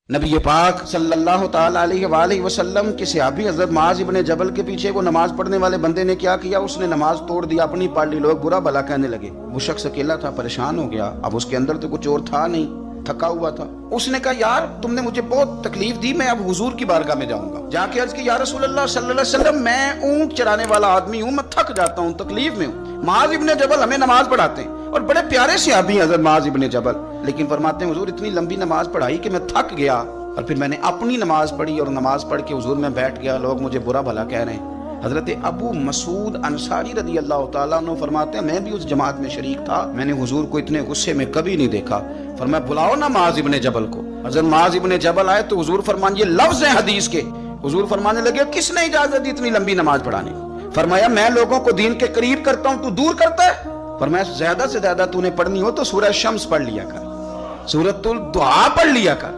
नबी पाक सल्लल्लाहु ताला अलैहि वसल्लम के सहाबी हजरत मुआज़ इब्ने जबल के पीछे वो नमाज पढ़ने वाले बंदे ने क्या किया, उसने नमाज तोड़ दिया, अपनी पढ़ ली, लोग बुरा भला कहने लगे। वो शख्स अकेला था, परेशान हो गया। अब उसके अंदर तो कुछ और था नहीं, थका हुआ था। उसने कहा, यार तुमने मुझे बहुत तकलीफ दी, मैं अब हुजूर की बारगाह में जाऊंगा। जाके अर्ज की, या रसूल अल्लाह सल्लल्लाहु अलैहि वसल्लम, मैं ऊंट चराने वाला आदमी हूँ, मैं थक जाता हूँ, तकलीफ में हूँ। मुआज़ इब्ने जबल हमें नमाज पढ़ाते हैं और बड़े प्यारे सहाबी हजरत मुआज़ इब्ने जबल, लेकिन फरमाते हैं हुजूर इतनी लंबी नमाज पढ़ाई कि मैं थक गया और फिर मैंने अपनी नमाज पढ़ी और नमाज पढ़ के हुजूर में बैठ गया, लोग मुझे बुरा भला कह रहे हैं। हजरत अबू मसूद अंसारी रदी अल्लाह ताला अन्हु फरमाते हैं, मैं भी उस जमात में शरीक था, मैंने हुजूर को इतने गुस्से में कभी नहीं देखा। फरमाया, बुलाओ ना मुआज़ इब्ने जबल को। हजरत मुआज़ इब्ने जबल आए तो हुजूर फरमान, ये लफ्ज है हदीस के। हुजूर फरमाने लगे, किसने इजाजत दी इतनी लंबी नमाज पढ़ाने? फरमाया, मैं लोगों को दीन के करीब करता हूँ, तू दूर करता है। फरमाया, ज्यादा से ज्यादा तूने पढ़नी हो तो सूरह शम्स पढ़ लिया कर, सूरतुल दुहा पढ़ लिया कर।